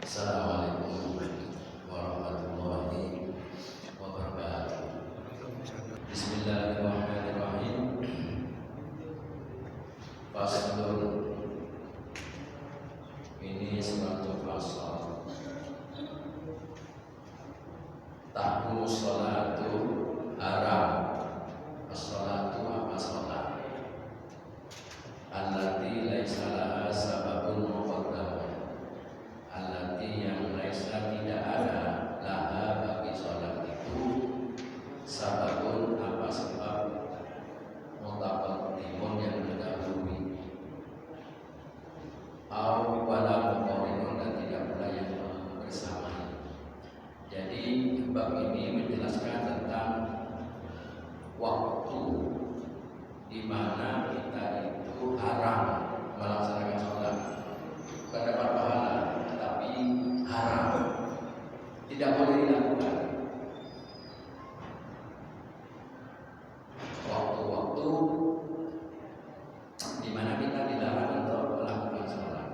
Assalamualaikum warahmatullahi wabarakatuh. Bismillahirrahmanirrahim. Faslun, ini suatu fasal. Tahmu sholatu haram. As-sholatu apa sholat? Allati laisa laha sababun muqaddam. Allati yang laisa tidak ada laha bagi sholat itu sababun apa sebab mutaqaddimun yang mendahului. Au wala muqarrinun dan tidak pula yang bersamai. Jadi bab ini menjelaskan tentang waktu di mana kita itu haram melaksanakan sholat, bukan dapat pahala, tetapi haram, tidak boleh dilakukan. Waktu-waktu di mana kita dilarang untuk melakukan sholat,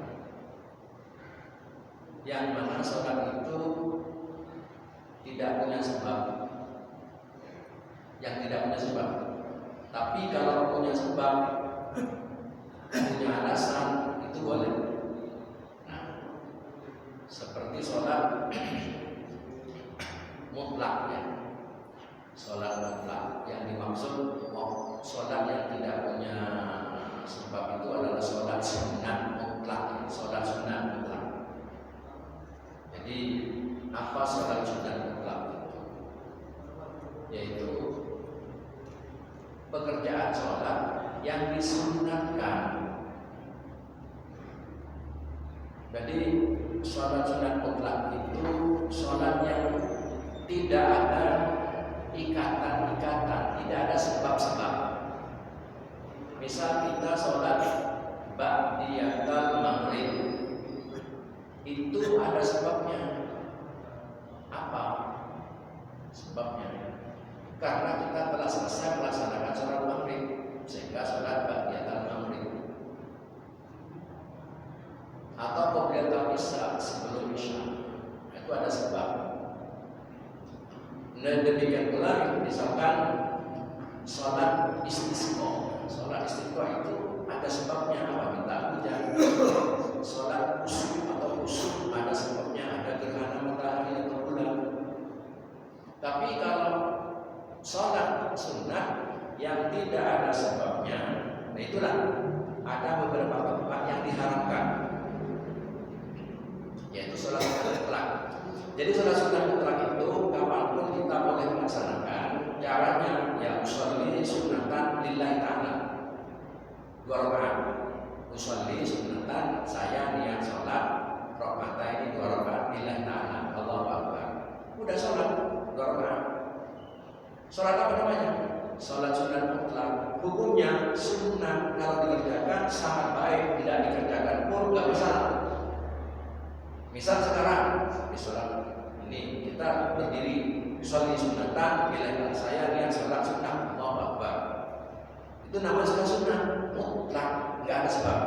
yang mana sholat itu tidak punya sebab, yang tidak punya sebab. Tapi kalau punya sebab, punya alasan, itu boleh. Nah, seperti sholat mutlak ya, sholat mutlak yang dimaksud sholat yang tidak punya sebab itu adalah sholat sunat mutlak, sholat sunat mutlak. Jadi apa sholat sunat mutlak itu? Yaitu pekerjaan sholat yang disunatkan. Jadi sholat sunat mutlak itu sholat yang tidak ada ikatan-ikatan, tidak ada sebab-sebab. Misal kita sholat ba'diyatul maghrib, itu ada sebabnya. Apa sebabnya? Karena kita telah selesai melaksanakan sholat maghrib, sehingga sholat ba'diyatul maghrib. Atau qobliyatul isya, sebelum isya, itu ada sebab. Dan demikian pula misalkan sholat istisqa. Sholat istisqa itu ada sebabnya, apa? Minta hujan. Sholat kusuf atau kusuf ada sebabnya, ada gerhana matahari atau bulan. Tapi kalau sholat sunat yang tidak ada sebabnya, nah itulah ada beberapa tempat yang diharamkan, yaitu sholat sunat mutlak. Jadi sholat sunat mutlak itu kapanpun kita boleh melaksanakan. Caranya ya usolli sunatan lillahi ta'ala, 2 rakaat. Usolli sunatan, saya niat sholat rakaat ini 2 rakaat lillahi ta'ala, Allahu akbar. Udah sholat 2 rakaat. Sholat apa namanya? Sholat sunat mutlak. Hukumnya sunat, kalau dikerjakan sangat baik, tidak dikerjakan pun gak masalah. Misal sekarang di sholat ini kita berdiri, sholat sunatan, bila saya niat sholat sunat, Allahu akbar. Itu namanya sholat sunat mutlak, nggak ada sebab.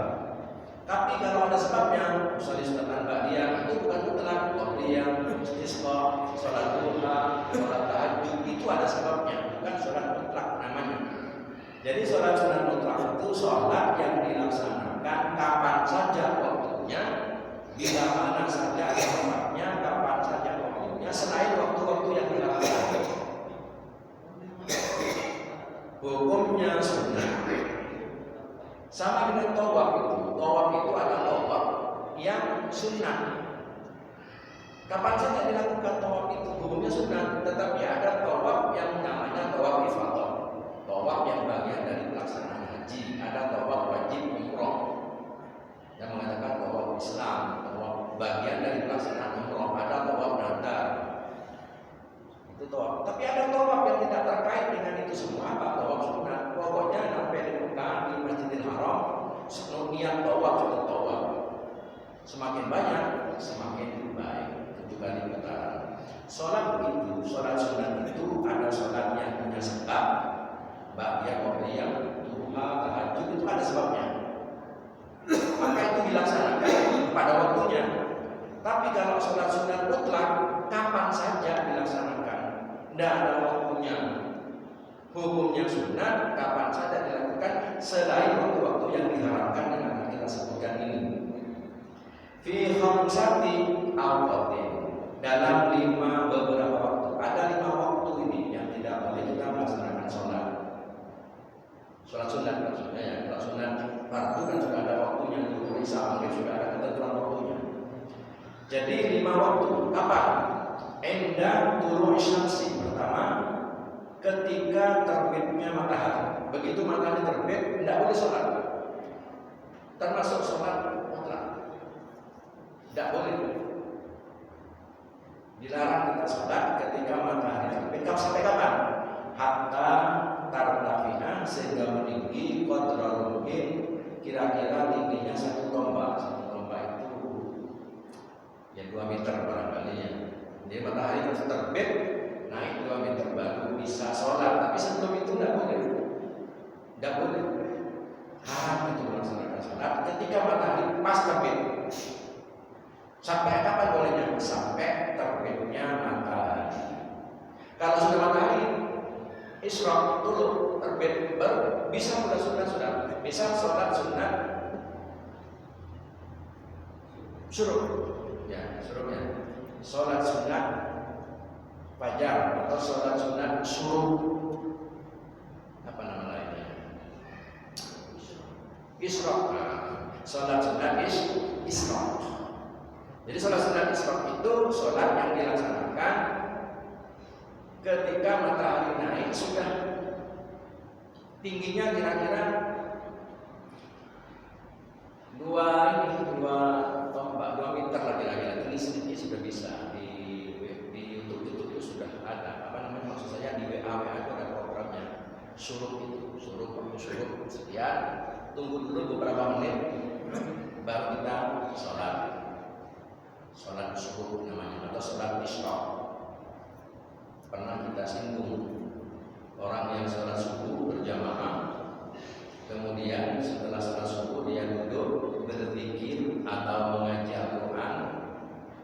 Tapi kalau ada sebabnya, sholat sunatan ba'diyah, itu bukan mutlak. Qobliyah, istisqa, sholat duha, sholat tahajud, itu ada sebabnya, bukan sholat mutlak namanya. Jadi sholat sunat mutlak itu sholat yang dilaksanakan kapan saja waktunya, bila mana saja tempatnya, kapan saja waktunya, selain waktu-waktu yang dilakukan. Hukumnya sunnah. Sama dengan tawaf itu. Tawaf itu adalah tawaf yang sunnah. Kapan saja dilakukan tawaf itu, hukumnya sunnah. Tetapi ada tawaf yang namanya tawaf ifadah, tawaf yang bagian dari pelaksanaan haji. Ada tawaf wajib umroh yang mengatakan tawaf Islam, bagian dari pelaksanaan umroh. Ada tawaf nadar, itu tawaf. Tapi ada tawaf yang tidak terkait dengan itu semua, apa? Tawaf sunat. Pokoknya sampai di Mekah, di Masjidil Haram, niat tawaf sudah tawaf. Semakin banyak, semakin baik. 7 kali putaran. Sholat begitu, sholat sunat itu ada sholat yang punya sebab. Ba'diyah, qobliyah, duha, tahajud, itu ada sebabnya. Maka itu dilaksanakan pada waktunya. Tapi kalau sholat sunat mutlak, kapan saja dilaksanakan, tidak ada waktunya. Hukumnya sunat, kapan saja dilakukan selain waktu-waktu yang diharapkan yang akan kita sebutkan ini. Fi khamsati awqatin, dalam 5 beberapa waktu. Ada 5 waktu ini yang tidak boleh kita melaksanakan sholat. Sholat sunat maksudnya ya. Kalau sunat fardu kan sudah ada waktunya. Zuhur, Isya, Maghrib sudah ada ketentuan waktunya. Jadi 5 waktu. Kapan? Inda tulu'i syamsi. Pertama, ketika terbitnya matahari. Begitu matahari terbit, tidak boleh sholat. Termasuk sholat mutlak. Tidak boleh. Dilarang kita sholat ketika matahari terbit. Sampai kapan? Hatta tartafi'ah, sehingga meninggi qadraul mungkin, kira-kira tingginya 1 tombak. 1 tombak itu ya 2 meter barangkali ya. Jadi matahari terbit, naik 2 meter baru bisa sholat. Tapi sebelum itu tidak boleh. Tidak boleh. Haram itu melaksanakan sholat ketika matahari pas terbit. Sampai kapan bolehnya? Sampai terbitnya matahari. Kalau sudah matahari isyraq dulu terbit baru bisa sunat sudah. Bisa sholat sunat syuruk. Ya, syuruknya. Sholat sunat fajar atau sholat sunat syuruk. Apa nama lainnya? Isyraq. Sholat sunat isyraq. Jadi sholat sunat isyraq itu sholat yang dilaksanakan ketika matahari naik, sudah tingginya kira-kira 2 tombak, 2 meter lah kira-kira. Tinggi sedikit sudah bisa. Di YouTube itu sudah ada. Apa namanya, maksud saya di WA itu ada programnya. Syuruk itu, syuruk sekian. Tunggu dulu beberapa menit, baru kita sholat. Sholat syuruk namanya, atau sholat isyraq. Pernah kita singgung orang yang sholat subuh berjamaah, kemudian setelah sholat subuh dia duduk berzikir atau mengaji Al-Quran,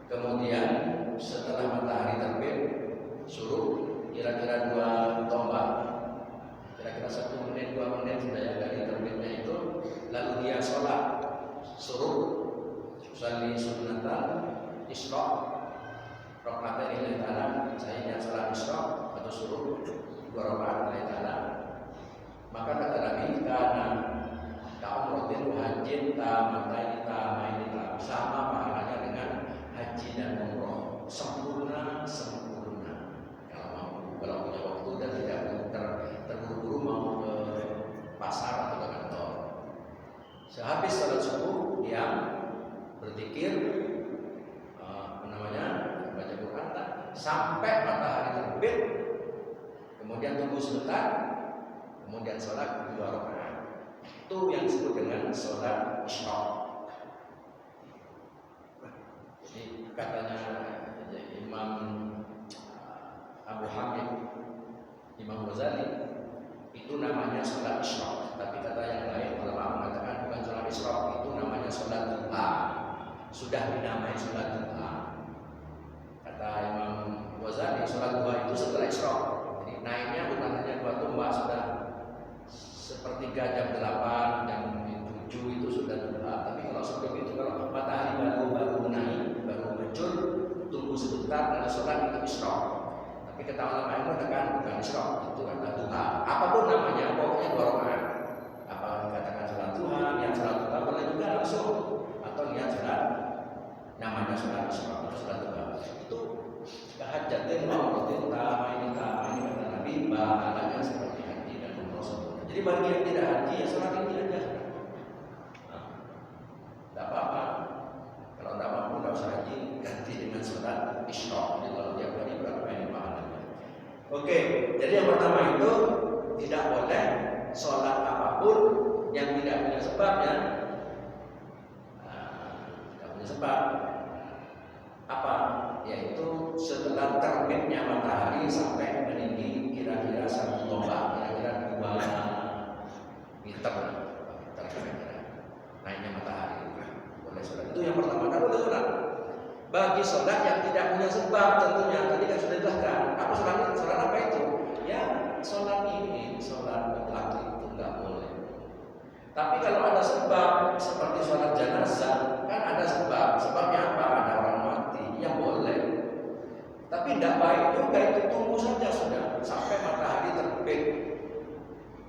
kemudian setelah matahari terbit suruh kira-kira 2 tombak, kira-kira 1 menit 2 menit sudah ya dari terbitnya itu, lalu dia sholat suruh sholli sunnatan isyraq rakaat lillahi ta'ala. Saya ingat sholat isyraq atau suruh 2 rakaat lillahi ta'ala. Maka kata Nabi, karena ka'umratin hajjin tamataini sama pahalanya dengan haji dan umroh, sempurna. Kalau punya waktu dan tidak terburu-buru mau ke pasar atau ke kantor. Sehabis sholat subuh dia berzikir, baca Quran sampai matahari terbit, kemudian tunggu sebentar, kemudian sholat 2 rakaat. Itu yang disebut dengan sholat isyraq. Jadi katanya Imam Abu Hamid, Imam Ghazali, itu namanya sholat isyraq. Tapi kata yang lain, ulama mengatakan bukan sholat isyraq, itu namanya sholat duha. Sudah dinamai sholat duha. Kata Imam Ghazali, sholat duha itu setelah isyraq. Jadi naiknya bukan hanya 2 tombak, sudah sepertiga jam 8, jam 7 itu sudah duha. Tapi kalau sebelum itu, kalau matahari baru naik, baru muncul, tunggu sebentar dan sholat itu isyraq. Tapi kata ulama itu bukan isyraq, itu kata duha. Apapun namanya, pokoknya 2 rakaat. Apa dikatakan sholat duha, niat sholat duha boleh juga langsung, atau niat sholat namanya sholat isyraq atau sholat duha. Itu kehajatin ma'rutin ta'amaini kata Nabi, pahalanya seperti haji dan umroh. Jadi bagi yang tidak haji ya sholat ini aja. Tidak apa-apa. Kalau tidak mampu tidak usah haji, ganti dengan sholat isyraq. Jadi kalau tiap hari berapa ini pahalanya. Oke, jadi yang pertama itu tidak boleh sholat apapun yang tidak punya sebab ya. Tidak punya sebab. Apa? Yaitu setelah terbitnya matahari sampai meninggi kira-kira 1 tombak, kira-kira 2 meter kira-kira naiknya matahari. Boleh sholat. Itu yang pertama, kan boleh sholat. bagi sholat yang tidak punya sebab tentunya. Tadi kan sudah dijelaskan. Apa sholat apa itu? Ya sholat ini, sholat mutlak itu nggak boleh. Tapi kalau ada sebab seperti sholat jenazah, kan ada sebab. Sebabnya apa? Ada orang mati, ya boleh. Tapi tidak baik juga itu, tunggu saja sudah sampai matahari terbit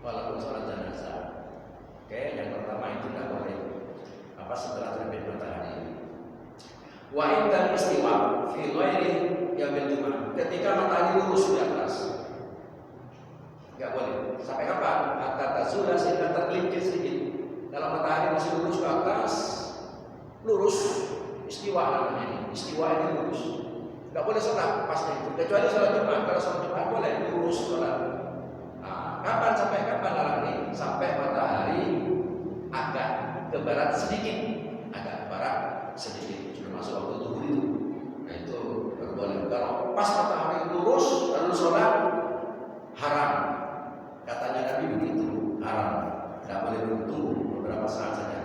walaupun sholat jenazah. Oke, yang pertama itu tidak boleh. Apa setelah terbit matahari? Wa inda istiwa fi ghairi yaumil jumat. Ketika matahari lurus di atas, enggak boleh. Sampai kapan? Hatta tazula, sehingga tergelincir sedikit. Kalau matahari masih lurus ke atas, lurus istiwa namanya ini. Istiwa ini lurus. Enggak boleh sholat pasnya itu. Kecuali sholat Jumat. Kalau sholat Jumat boleh lurus sholat. Nah, kapan sampai kapan larang ini? Sampai matahari agak ke barat sedikit, agak ke barat sedikit. Masuk waktu zuhur itu, nah itu baru boleh. Kalau pas matahari lurus lalu sholat, haram. Katanya Nabi begitu, haram. Tidak boleh tunggu beberapa saat saja.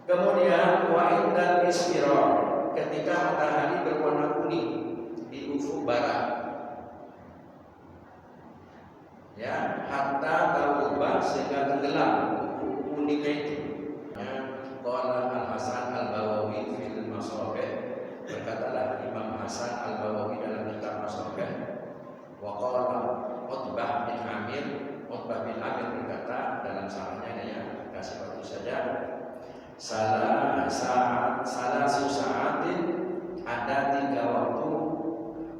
Kemudian wa'id dan isfiror, ketika matahari berwarna kuning di ufuk barat, ya, hatta taubah sehingga tenggelam ufuk kuningnya itu. Qala Al-Hasan Al-Bawawi fil Masabih, berkatalah Imam Hasan Al-Bawawi dalam kitab Masabih. Wa qala Utbah bin Amir, Utbah bin Amir berkata dalam sarahnya ini ya, kasih waktu saja. Salah sa'atin, ada 3 waktu.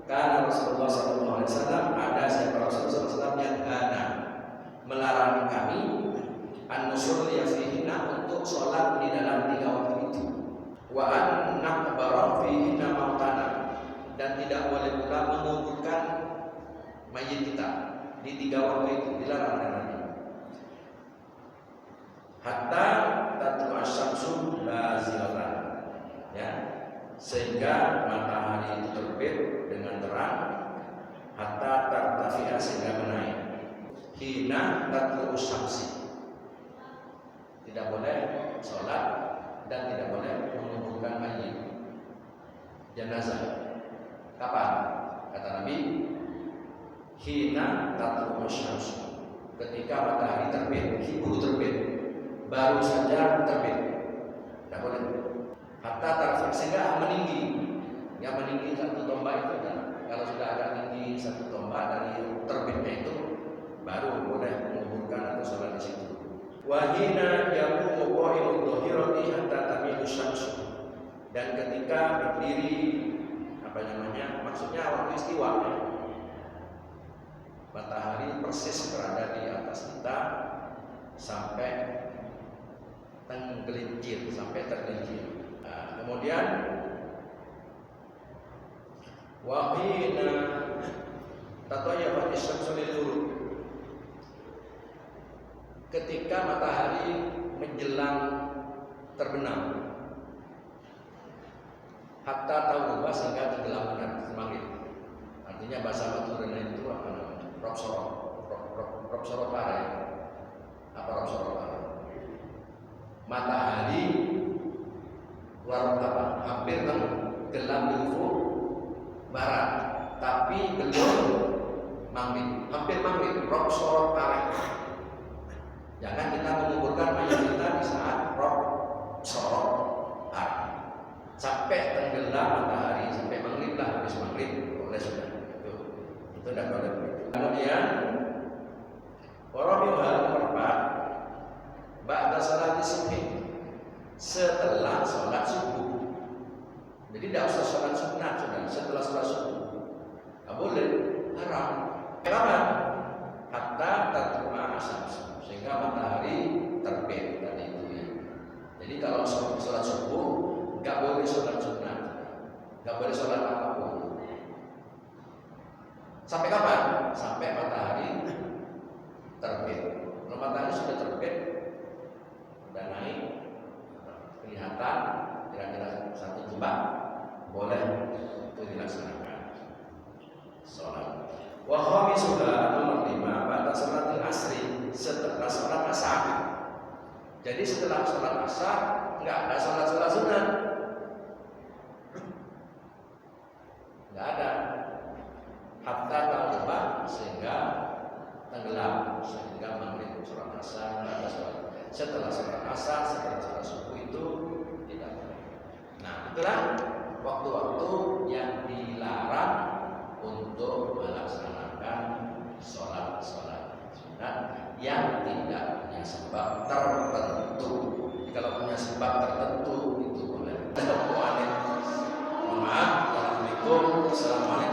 Karena Rasulullah SAW ada siapa Rasulullah SAW yang melarang kami an-nusulli fihinna, untuk sholat di dalam 3 waktu itu. Wa an naqbara fihinna mautana, dan tidak boleh pula menguburkan mayit kita di 3 waktu itu, dilarang oleh Nabi. Hatta tatlu asy-syamsu lazilatan, ya, sehingga matahari itu terbit dengan terang. Hatta tartafi'a, sehingga menaik. Hina tatlu asy-syamsi, tidak boleh sholat dan tidak boleh menguburkan mayit jenazah. Kapan? Kata Nabi, hina tatlu asy-syamsu, ketika matahari terbit, baru terbit, baru saja terbit, tidak boleh. Hatta tarfa, sehingga meninggi, yang meninggi 1 tombak itu, dan kalau sudah agak tinggi 1 tombak dari terbitnya itu, baru boleh menguburkan atau sholat di situ. Wahina yaqumu qa'imud dhahirati hatta tamilu syamsu, dan ketika berdiri maksudnya waktu istiwa, matahari persis berada di atas kita sampai tergelincir. Nah, kemudian wahina tatayyafat syamsu lil ghurub, ketika matahari menjelang terbenam, hatta taghruba, sehingga tenggelam benar maghrib. Artinya bahasa Madura itu apa namanya? Propsoro pare. Apa propsoro pare? Matahari hampir tenggelam di ufuk barat, tapi belum maghrib, hampir maghrib. Propsoro pare. Jangan kita menguburkan mayat kita di saat sorot hari, sampai tenggelam matahari, sampai maghrib lah, habis maghrib boleh sudah. Itu tidak boleh. Kemudian warabiha nomor 4, ba'da salat subuh, setelah sholat subuh. Jadi tidak usah sholat sunat, sudah setelah sholat subuh. Tidak boleh, haram. Kenapa? Hatta tatlu'a asy-syamsu, sehingga matahari terbit tadi itu ya. Jadi kalau sholat subuh nggak boleh sholat sunat, nggak boleh sholat apapun. Sampai kapan? Sampai matahari terbit. Kalau matahari sudah terbit, sudah naik, kelihatan kira-kira 1 jam, boleh itu dilaksanakan sholat. Wa khamisuha, nomor 5, pada sholat asri, setelah sholat asar. Jadi setelah sholat asar nggak ada sholat sunat. sholat asar, setelah sholat subuh itu tidak boleh. Nah, itulah waktu-waktu yang dilarang untuk melaksanakan sholat-sholat sunat yang tidak punya sebab tertentu. Kalau punya sebab tertentu itu boleh. Mohon maaf. Assalamualaikum.